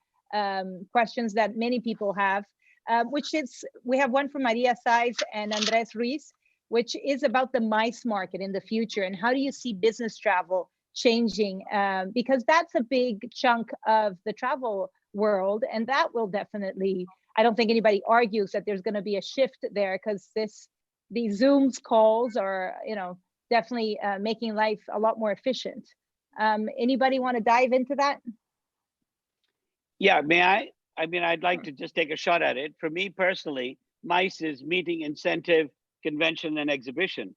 questions that many people have, which is, we have one from Maria Saiz and Andres Ruiz, which is about the MICE market in the future, and how do you see business travel changing, because that's a big chunk of the travel world, and that will definitely, I don't think anybody argues that there's going to be a shift there, because these Zooms calls are, you know, definitely making life a lot more efficient. Anybody want to dive into that? Yeah, may I? I mean, I'd like to just take a shot at it. For me personally, MICE is meeting, incentive, convention, and exhibition.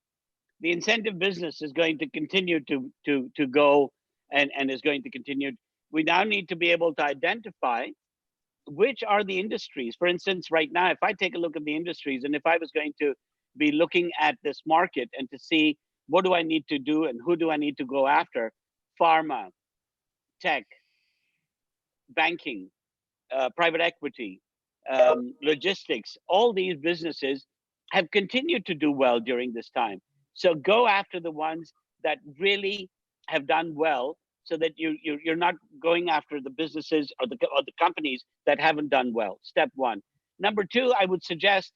The incentive business is going to continue to go and is going to continue. We now need to be able to identify which are the industries. For instance, right now, if I take a look at the industries, and if I was going to be looking at this market and to see what do I need to do and who do I need to go after, pharma, tech, banking, private equity, logistics, all these businesses have continued to do well during this time. So go after the ones that really have done well, so that you're not going after the businesses or the companies that haven't done well. Step one. Number two, I would suggest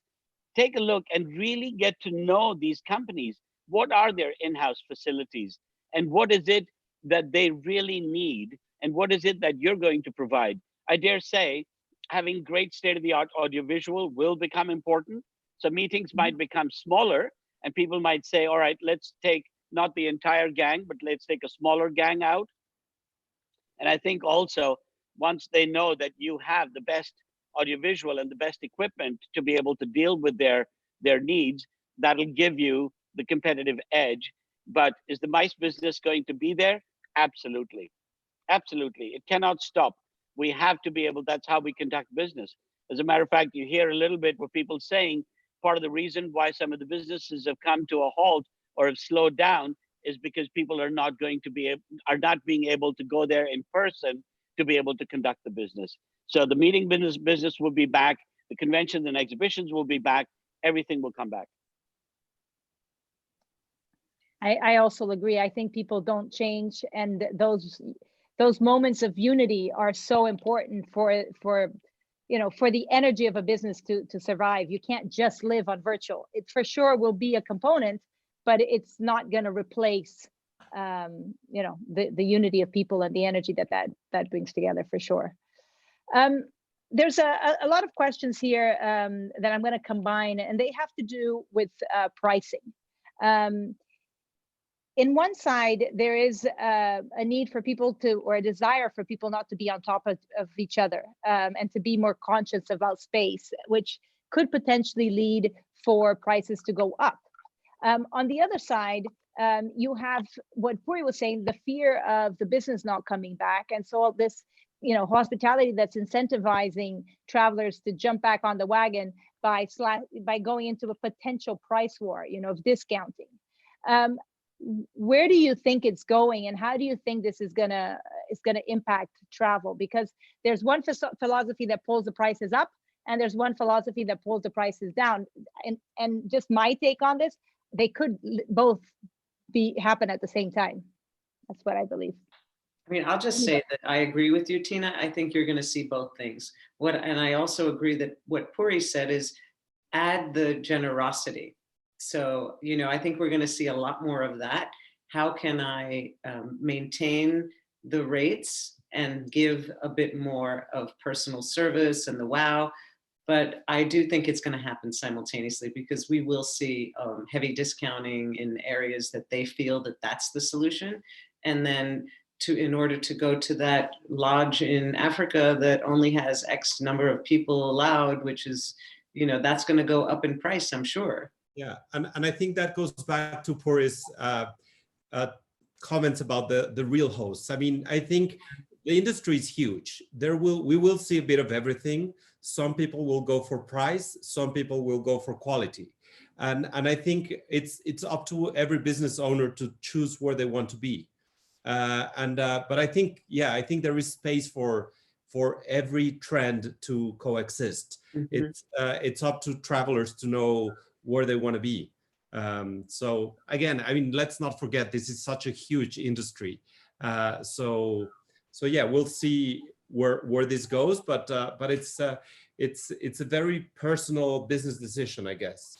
take a look and really get to know these companies. What are their in-house facilities, and what is it that they really need, and what is it that you're going to provide? I dare say having great state-of-the-art audiovisual will become important. So meetings might become smaller, and people might say, all right, let's take not the entire gang, but let's take a smaller gang out. And I think also, once they know that you have the best audiovisual and the best equipment to be able to deal with their needs, that'll give you the competitive edge. But is the MICE business going to be there? Absolutely. Absolutely. It cannot stop. We have to be able, that's how we conduct business. As a matter of fact, you hear a little bit what people saying, part of the reason why some of the businesses have come to a halt or have slowed down is because people are not being able to go there in person to be able to conduct the business. So the meeting business will be back. The conventions and exhibitions will be back. Everything will come back. I also agree. I think people don't change, and those moments of unity are so important for the energy of a business to survive. You can't just live on virtual. It for sure will be a component, but it's not going to replace the unity of people and the energy that brings together, for sure. There's a lot of questions here that I'm going to combine, and they have to do with pricing. In one side, there is a need for people or a desire for people not to be on top of each other, and to be more conscious about space, which could potentially lead for prices to go up. On the other side, you have what Puri was saying, the fear of the business not coming back. And so all this, hospitality that's incentivizing travelers to jump back on the wagon by going into a potential price war, of discounting. Where do you think it's going, and how do you think this is gonna impact travel? Because there's one philosophy that pulls the prices up, and there's one philosophy that pulls the prices down. And just my take on this, they could both happen at the same time. That's what I believe. I mean, I'll just say that I agree with you, Tina. I think you're going to see both things. And I also agree that what Puri said is add the generosity. So, I think we're going to see a lot more of that. How can I maintain the rates and give a bit more of personal service and the wow? But I do think it's going to happen simultaneously, because we will see heavy discounting in areas that they feel that that's the solution. And then in order to go to that lodge in Africa that only has X number of people allowed, which is, that's going to go up in price, I'm sure. Yeah, and I think that goes back to Puri's comments about the real hosts. I mean, I think the industry is huge. We will see a bit of everything. Some people will go for price, some people will go for quality. And I think it's up to every business owner to choose where they want to be. But I think there is space for every trend to coexist. Mm-hmm. It's up to travelers to know where they want to be. So again, I mean, let's not forget, this is such a huge industry. So yeah, we'll see where this goes, but it's a very personal business decision, I guess.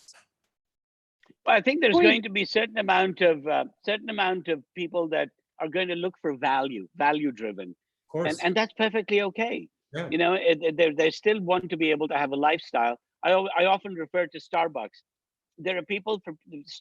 Well, I think there's going to be certain amount of people that are going to look for value driven, of course. And that's perfectly okay. Yeah. They still want to be able to have a lifestyle. I often refer to Starbucks. There are people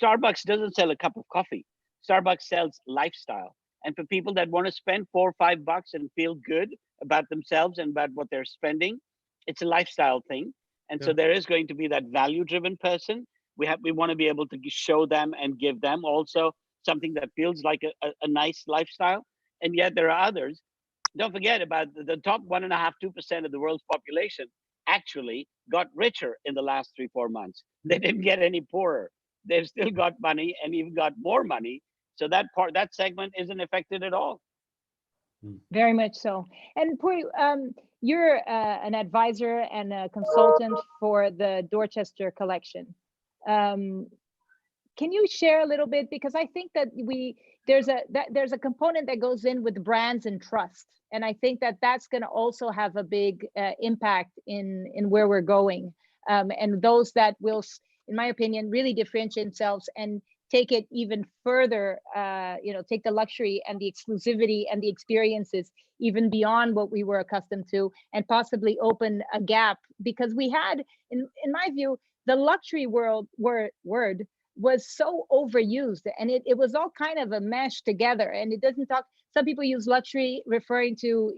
Starbucks doesn't sell a cup of coffee. Starbucks sells lifestyle. And for people that want to spend $4 or $5 and feel good about themselves and about what they're spending, it's a lifestyle thing. And so there is going to be that value-driven person. We want to be able to show them and give them also something that feels like a nice lifestyle. And yet there are others. Don't forget about the top 1.5%, 2% of the world's population actually got richer in the last 3-4 months. They didn't get any poorer. They've still got money and even got more money. So that segment isn't affected at all. Very much so. And Puri, you're an advisor and a consultant for the Dorchester Collection. Can you share a little bit, because I think that there's a component that goes in with brands and trust, and I think that that's going to also have a big impact in where we're going, and those that will, in my opinion, really differentiate themselves and take it even further, take the luxury and the exclusivity and the experiences even beyond what we were accustomed to, and possibly open a gap, because we had, in my view, the luxury word was so overused, and it was all kind of a mesh together, and it doesn't talk. Some people use luxury referring to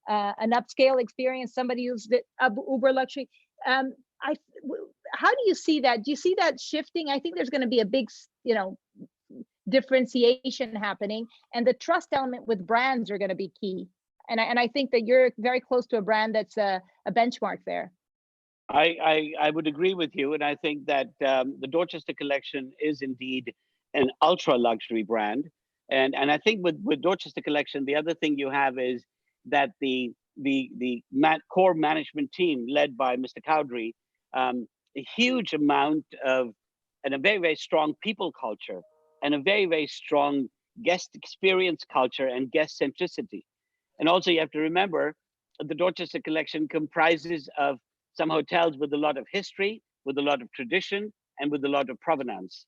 an upscale experience. Somebody used it uber luxury. How do you see that? Do you see that shifting? I think there's going to be a big differentiation happening, and the trust element with brands are going to be key. And I think that you're very close to a brand that's a benchmark there. I would agree with you, and I think that the Dorchester Collection is indeed an ultra luxury brand, and I think with Dorchester Collection, the other thing you have is that the core management team led by Mr. Cowdery, a huge amount of, and a very, very strong people culture, and a very, very strong guest experience culture and guest centricity. And also you have to remember the Dorchester Collection comprises of some hotels with a lot of history, with a lot of tradition, and with a lot of provenance.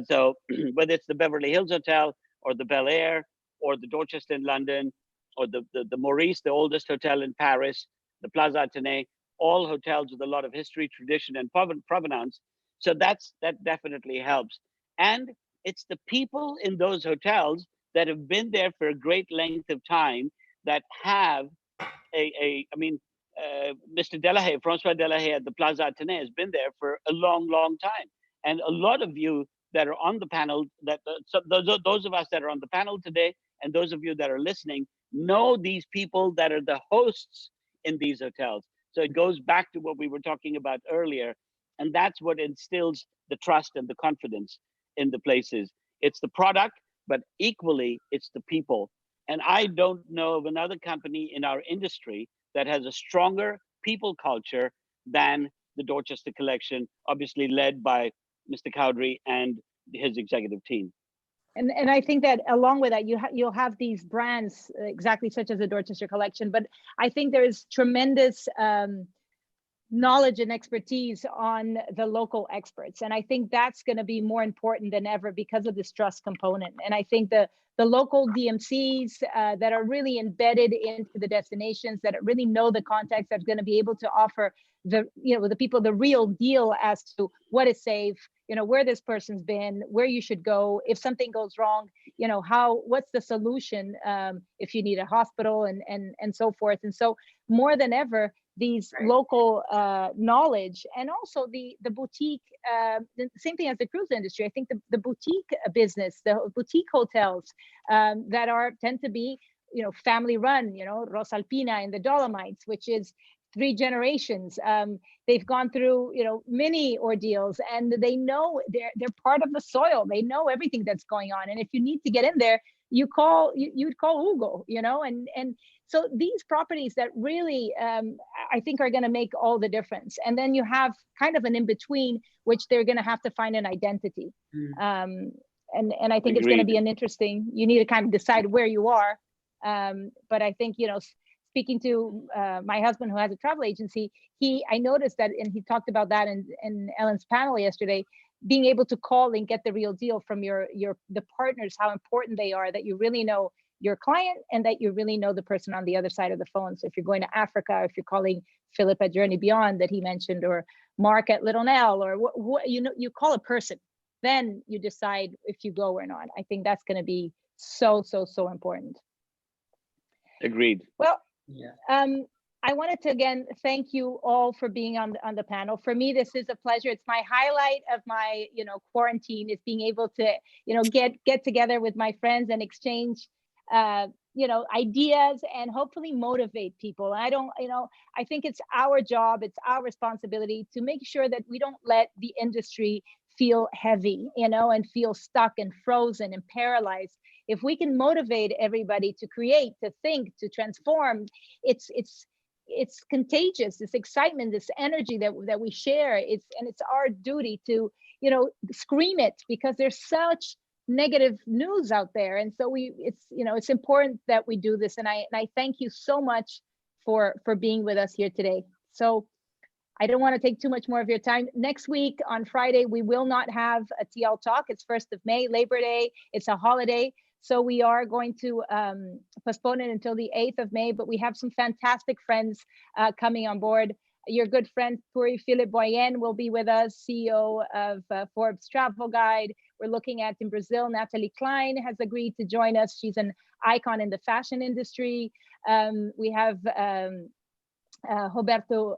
So whether it's the Beverly Hills Hotel or the Bel Air or the Dorchester in London or the Maurice, the oldest hotel in Paris, the Plaza Athénée, all hotels with a lot of history, tradition, and provenance. So that definitely helps. And it's the people in those hotels that have been there for a great length of time that have Mr. Delahaye, Francois Delahaye at the Plaza Athénée has been there for a long, long time. And a lot of you that are on the panel, that so those of us that are on the panel today, and those of you that are listening, know these people that are the hosts in these hotels. So it goes back to what we were talking about earlier, and that's what instills the trust and the confidence in the places. It's the product, but equally it's the people. And I don't know of another company in our industry that has a stronger people culture than the Dorchester Collection, obviously led by Mr. Cowdery and his executive team. And I think that along with that, you'll have these brands exactly such as the Dorchester Collection, but I think there is tremendous knowledge and expertise on the local experts. And I think that's going to be more important than ever because of this trust component. And I think the local DMCs that are really embedded into the destinations, that really know the context, that's going to be able to offer the people the real deal as to what is safe, where this person's been, where you should go if something goes wrong, what's the solution if you need a hospital and so forth. And so more than ever, these local knowledge, and also the boutique, the same thing as the cruise industry. I think the boutique business, the boutique hotels that tend to be, family run, Rosalpina in the Dolomites, which is 3 generations. They've gone through, many ordeals, and they know they're part of the soil. They know everything that's going on. And if you need to get in there, you'd call Hugo, and so these properties that really, I think are going to make all the difference. And then you have kind of an in-between, which they're going to have to find an identity. And I think it's going to be an interesting, you need to kind of decide where you are. But I think, speaking to my husband who has a travel agency, I noticed that, and he talked about that in Ellen's panel yesterday, being able to call and get the real deal from the partners, how important they are, that you really know your client and that you really know the person on the other side of the phone. So if you're going to Africa, if you're calling Philip at Journey Beyond that he mentioned, or Mark at Little Nell, or you call a person, then you decide if you go or not. I think that's going to be so important. Agreed. Well, yeah. I wanted to again thank you all for being on the panel. For me, this is a pleasure. It's my highlight of my quarantine, is being able to get together with my friends and exchange ideas and hopefully motivate people. I think it's our job, it's our responsibility to make sure that we don't let the industry feel heavy, and feel stuck and frozen and paralyzed. If we can motivate everybody to create, to think, to transform, it's contagious, this excitement, this energy that we share. It's our duty to, scream it, because there's such negative news out there. And so it's important that we do this. And I thank you so much for being with us here today. So I don't want to take too much more of your time. Next week on Friday, we will not have a TL Talk. It's 1st of May, Labor Day. It's a holiday. So we are going to postpone it until the 8th of May, but we have some fantastic friends coming on board. Your good friend, Puri Philip Boyen, will be with us, CEO of Forbes Travel Guide. We're looking at in Brazil, Natalie Klein has agreed to join us. She's an icon in the fashion industry. We have Roberto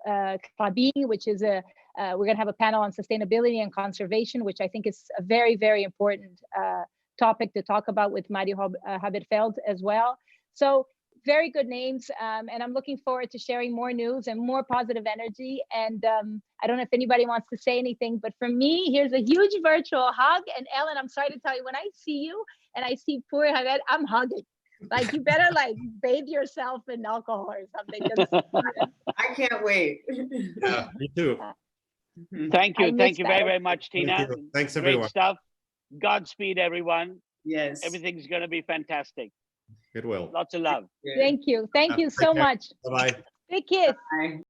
Clabini, which is we're going to have a panel on sustainability and conservation, which I think is a very, very important topic to talk about, with Mario Haberfeld as well. So very good names, and I'm looking forward to sharing more news and more positive energy. And I don't know if anybody wants to say anything, but for me, here's a huge virtual hug. And Ellen, I'm sorry to tell you, when I see you and I see Puri Javier, I'm hugging. Like, you better bathe yourself in alcohol or something. I can't wait. Yeah, me too. Thank you very, very much, Tina. Thanks everyone. Great stuff. Godspeed, everyone. Yes. Everything's going to be fantastic. It will. Lots of love. Thank you so much. Bye-bye. Big kiss. Bye.